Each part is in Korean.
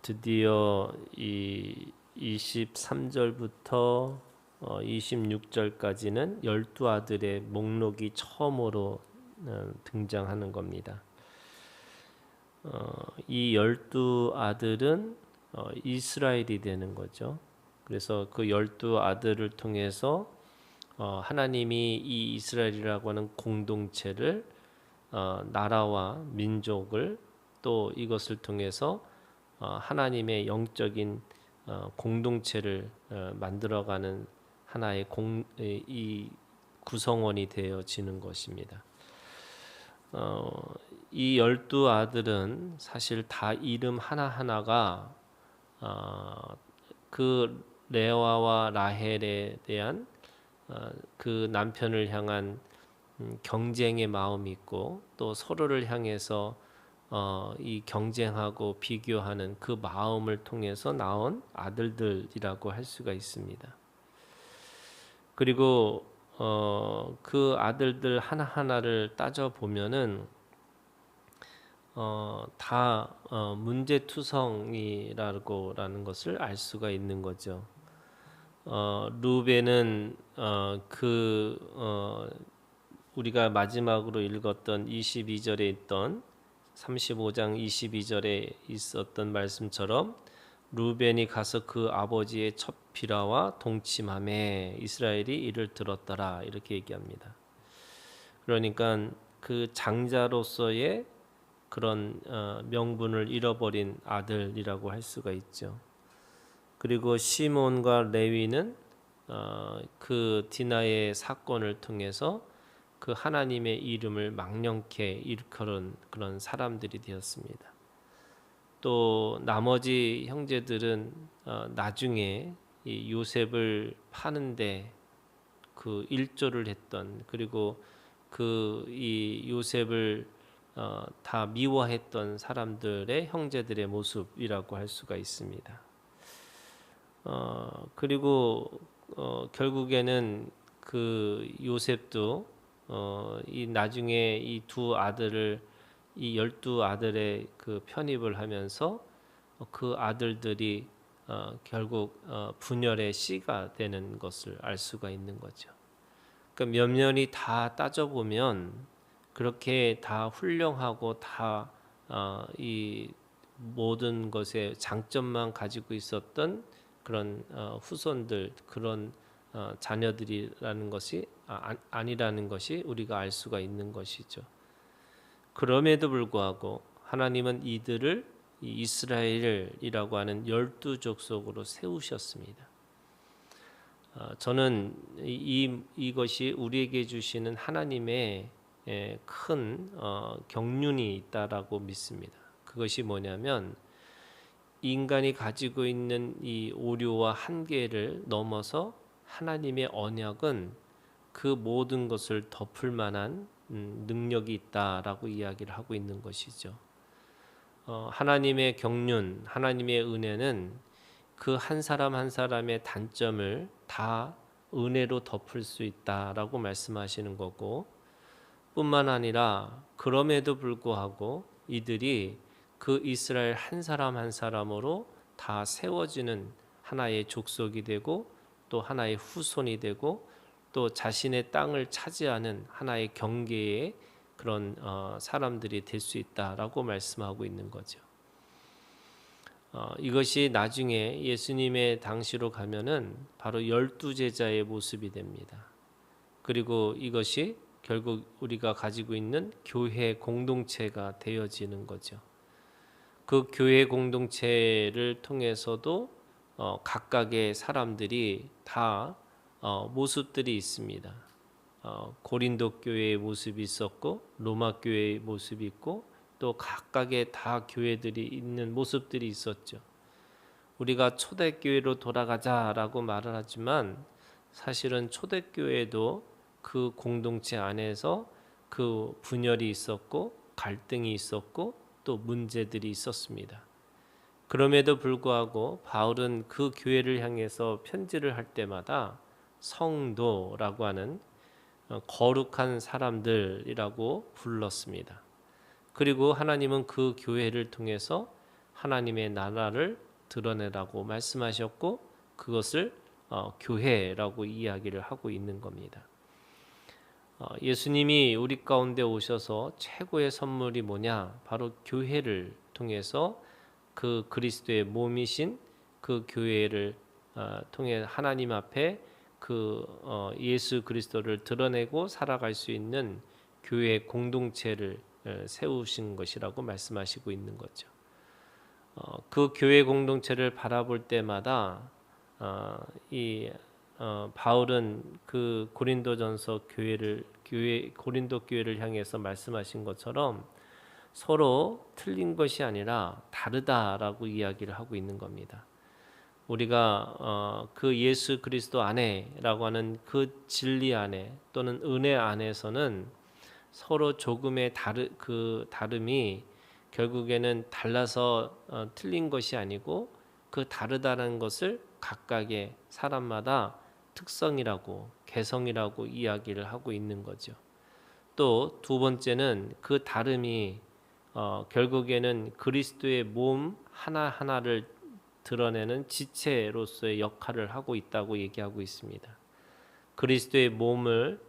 드디어 이 23절부터 26절까지는 12아들의 목록이 처음으로 등장하는 겁니다. 이 12아들은 이스라엘이 되는 거죠. 그래서 그 12아들을 통해서 하나님이 이 이스라엘이라고 하는 공동체를 나라와 민족을 또 이것을 통해서 하나님의 영적인 공동체를 만들어가는 하나의 이 구성원이 되어지는 것입니다. 이 12아들은 사실 다 이름 하나하나가 그 레아와 라헬에 대한 그 남편을 향한 경쟁의 마음이 있고 또 서로를 향해서 이 경쟁하고 비교하는 그 마음을 통해서 나온 아들들이라고 할 수가 있습니다. 그리고 그 아들들 하나하나를 따져 보면은 다 문제투성이라는 것을 알 수가 있는 거죠. 루벤은 우리가 마지막으로 읽었던 22절에 있던 35장 22절에 있었던 말씀처럼 루벤이 가서 그 아버지의 첫 비라와 동침함에 이스라엘이 이를 들었더라 이렇게 얘기합니다. 그러니까 그 장자로서의 그런 명분을 잃어버린 아들이라고 할 수가 있죠. 그리고 시몬과 레위는 그 디나의 사건을 통해서 그 하나님의 이름을 망령케 일컬은 그런 사람들이 되었습니다. 또 나머지 형제들은 나중에 이 요셉을 파는데 그 일조를 했던, 그리고 그 이 요셉을 다 미워했던 사람들의 형제들의 모습이라고 할 수가 있습니다. 그리고 결국에는 그 요셉도 이 나중에 이 두 아들을 이 12아들의 그 편입을 하면서 그 아들들이 결국 분열의 씨가 되는 것을 알 수가 있는 거죠. 그러니까 면면이 다 따져보면 그렇게 다 훌륭하고 다 이 모든 것의 장점만 가지고 있었던 그런 후손들, 그런 자녀들이라는 것이 아니라는 것이 우리가 알 수가 있는 것이죠. 그럼에도 불구하고 하나님은 이들을 이스라엘이라고 하는 12족속으로 세우셨습니다. 저는 이것이 우리에게 주시는 하나님의 큰 경륜이 있다라고 믿습니다. 그것이 뭐냐면 인간이 가지고 있는 이 오류와 한계를 넘어서 하나님의 언약은 그 모든 것을 덮을 만한 능력이 있다라고 이야기를 하고 있는 것이죠. 하나님의 경륜, 하나님의 은혜는 그 한 사람 한 사람의 단점을 다 은혜로 덮을 수 있다라고 말씀하시는 거고, 뿐만 아니라 그럼에도 불구하고 이들이 그 이스라엘 한 사람 한 사람으로 다 세워지는 하나의 족속이 되고 또 하나의 후손이 되고 또 자신의 땅을 차지하는 하나의 경계의 그런 사람들이 될 수 있다라고 말씀하고 있는 거죠. 이것이 나중에 예수님의 당시로 가면은 바로 12제자의 모습이 됩니다. 그리고 이것이 결국 우리가 가지고 있는 교회 공동체가 되어지는 거죠. 그 교회 공동체를 통해서도 각각의 사람들이 다 모습들이 있습니다. 고린도 교회의 모습이 있었고 로마 교회의 모습이 있고 또 각각의 다 교회들이 있는 모습들이 있었죠. 우리가 초대교회로 돌아가자라고 말을 하지만 사실은 초대교회도 그 공동체 안에서 그 분열이 있었고 갈등이 있었고 또 문제들이 있었습니다. 그럼에도 불구하고 바울은 그 교회를 향해서 편지를 할 때마다 성도라고 하는 거룩한 사람들이라고 불렀습니다. 그리고 하나님은 그 교회를 통해서 하나님의 나라를 드러내라고 말씀하셨고 그것을 교회라고 이야기를 하고 있는 겁니다. 예수님이 우리 가운데 오셔서 최고의 선물이 뭐냐? 바로 교회를 통해서 그 그리스도의 몸이신 그 교회를 통해 하나님 앞에 그 예수 그리스도를 드러내고 살아갈 수 있는 교회 공동체를 세우신 것이라고 말씀하시고 있는 거죠. 그 교회 공동체를 바라볼 때마다 이 바울은 그 고린도전서 고린도 교회를 향해서 말씀하신 것처럼 서로 틀린 것이 아니라 다르다라고 이야기를 하고 있는 겁니다. 우리가 그 예수 그리스도 안에라고 하는 그 진리 안에 또는 은혜 안에서는 서로 조금의 그 다름이 결국에는 달라서 틀린 것이 아니고 그 다르다는 것을 각각의 사람마다 특성이라고 개성이라고 이야기를 하고 있는 거죠. 또 두 번째는 그 다름이 결국에는 그리스도의 몸 하나하나를 드러내는 지체로서의 역할을 하고 있다고 얘기하고 있습니다. 그리스도의 몸을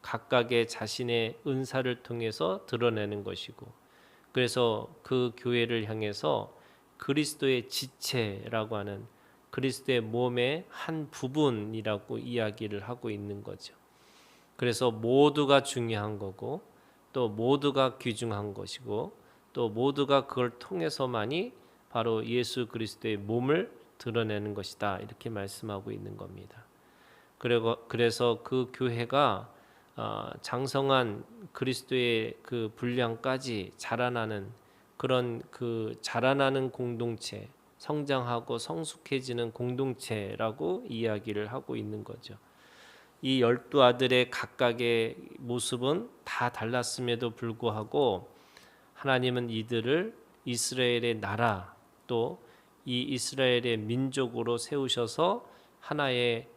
각각의 자신의 은사를 통해서 드러내는 것이고 그래서 그 교회를 향해서 그리스도의 지체라고 하는 그리스도의 몸의 한 부분이라고 이야기를 하고 있는 거죠. 그래서 모두가 중요한 거고 또 모두가 귀중한 것이고 또 모두가 그걸 통해서만이 바로 예수 그리스도의 몸을 드러내는 것이다 이렇게 말씀하고 있는 겁니다. 그래서 그 교회가 장성한 그리스도의 그 분량까지 자라나는 그런 그 자라나는 공동체, 성장하고 성숙해지는 공동체라고 이야기를 하고 있는 거죠. 이 12아들의 각각의 모습은 다 달랐음에도 불구하고 하나님은 이들을 이스라엘의 나라 또 이 이스라엘의 민족으로 세우셔서 하나의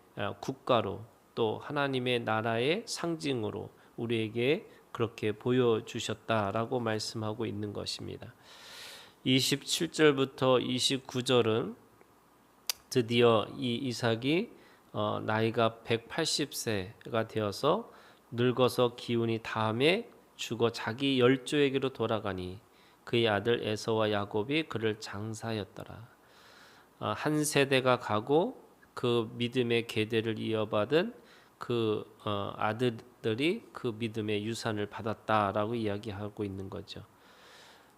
국가로 또 하나님의 나라의 상징으로 우리에게 그렇게 보여주셨다라고 말씀하고 있는 것입니다. 27절부터 29절은 드디어 이 이삭이 나이가 180세가 되어서 늙어서 기운이 다함에 죽어 자기 열조에게로 돌아가니 그의 아들 에서와 야곱이 그를 장사하였더라. 한 세대가 가고 그 믿음의 계대를 이어받은 그 아들들이 그 믿음의 유산을 받았다라고 이야기하고 있는 거죠.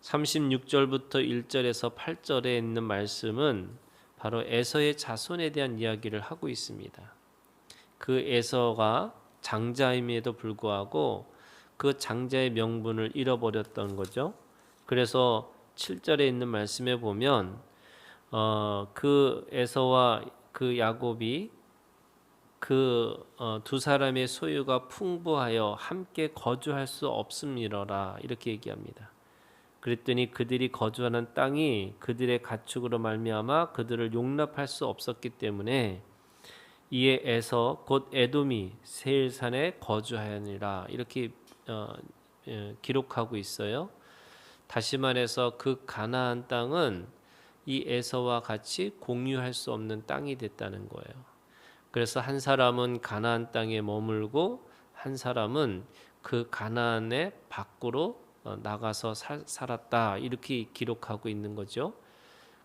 36절부터 1절에서 8절에 있는 말씀은 바로 에서의 자손에 대한 이야기를 하고 있습니다. 그 에서가 장자임에도 불구하고 그 장자의 명분을 잃어버렸던 거죠. 그래서 7절에 있는 말씀에 보면 그 에서와 그 야곱이 그 두 사람의 소유가 풍부하여 함께 거주할 수 없음이러라 이렇게 얘기합니다. 그랬더니 그들이 거주하는 땅이 그들의 가축으로 말미암아 그들을 용납할 수 없었기 때문에 이에 에서 곧 에돔이 세일산에 거주하였느니라 이렇게 기록하고 있어요. 다시 말해서 그 가나안 땅은 이 에서와 같이 공유할 수 없는 땅이 됐다는 거예요. 그래서 한 사람은 가나안 땅에 머물고 한 사람은 그 가나안의 밖으로 나가서 살았다 이렇게 기록하고 있는 거죠.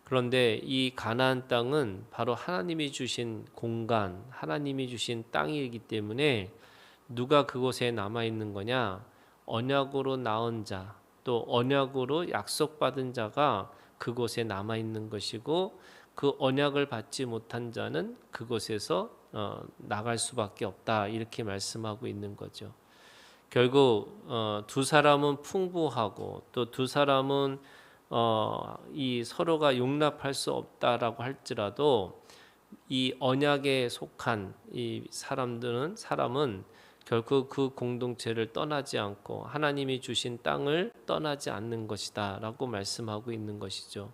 그런데 이 가나안 땅은 바로 하나님이 주신 공간, 하나님이 주신 땅이기 때문에 누가 그곳에 남아 있는 거냐? 언약으로 낳은 자, 또 언약으로 약속받은 자가 그곳에 남아 있는 것이고 그 언약을 받지 못한 자는 그곳에서 나갈 수밖에 없다 이렇게 말씀하고 있는 거죠. 결국 두 사람은 풍부하고 또 두 사람은 이 서로가 용납할 수 없다라고 할지라도 이 언약에 속한 이 사람은 결국 그 공동체를 떠나지 않고 하나님이 주신 땅을 떠나지 않는 것이다라고 말씀하고 있는 것이죠.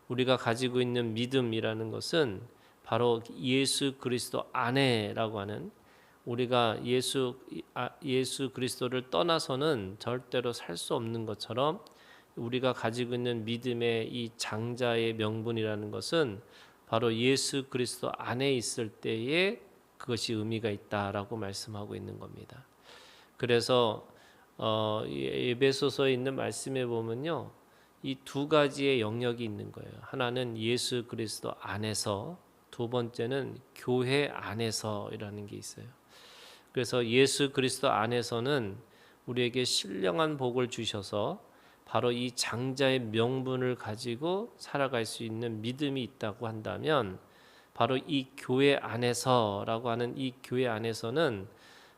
우리가 가지고 있는 믿음이라는 것은 바로 예수 그리스도 안에라고 하는 우리가 예수 그리스도를 떠나서는 절대로 살 수 없는 것처럼 우리가 가지고 있는 믿음의 이 장자의 명분이라는 것은 바로 예수 그리스도 안에 있을 때에 그것이 의미가 있다라고 말씀하고 있는 겁니다. 그래서 에베소서에 있는 말씀에 보면요, 이 두 가지의 영역이 있는 거예요. 하나는 예수 그리스도 안에서, 두 번째는 교회 안에서이라는 게 있어요. 그래서 예수 그리스도 안에서는 우리에게 신령한 복을 주셔서 바로 이 장자의 명분을 가지고 살아갈 수 있는 믿음이 있다고 한다면, 바로 이 교회 안에서라고 하는 이 교회 안에서는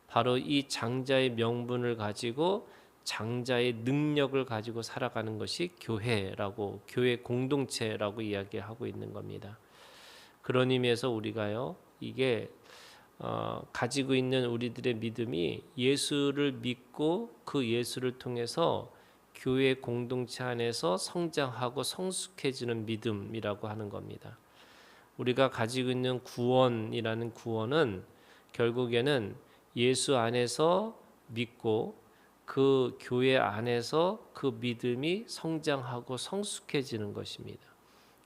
바로 이 장자의 명분을 가지고 장자의 능력을 가지고 살아가는 것이 교회라고, 교회 공동체라고 이야기하고 있는 겁니다. 그런 의미에서 우리가요, 이게 가지고 있는 우리들의 믿음이 예수를 믿고 그 예수를 통해서 교회 공동체 안에서 성장하고 성숙해지는 믿음이라고 하는 겁니다. 우리가 가지고 있는 구원이라는 구원은 결국에는 예수 안에서 믿고 그 교회 안에서 그 믿음이 성장하고 성숙해지는 것입니다.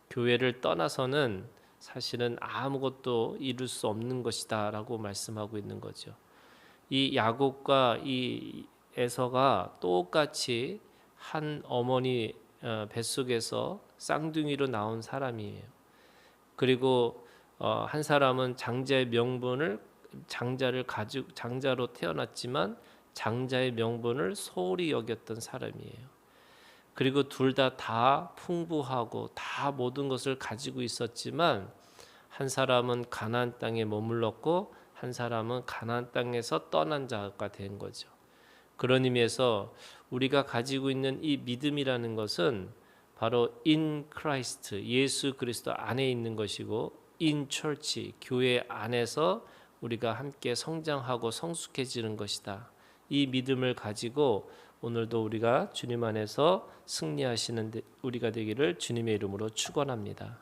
교회를 떠나서는 사실은 아무것도 이룰 수 없는 것이다라고 말씀하고 있는 거죠. 이 야곱과 이 에서가 똑같이 한 어머니 뱃속에서 쌍둥이로 나온 사람이에요. 그리고 한 사람은 장자의 명분을 장자로 태어났지만 장자의 명분을 소홀히 여겼던 사람이에요. 그리고 둘 다 풍부하고 다 모든 것을 가지고 있었지만 한 사람은 가나안 땅에 머물렀고 한 사람은 가나안 땅에서 떠난 자가 된 거죠. 그런 의미에서 우리가 가지고 있는 이 믿음이라는 것은 바로 in Christ, 예수 그리스도 안에 있는 것이고 in church, 교회 안에서 우리가 함께 성장하고 성숙해지는 것이다. 이 믿음을 가지고 오늘도 우리가 주님 안에서 승리하시는 우리가 되기를 주님의 이름으로 축원합니다.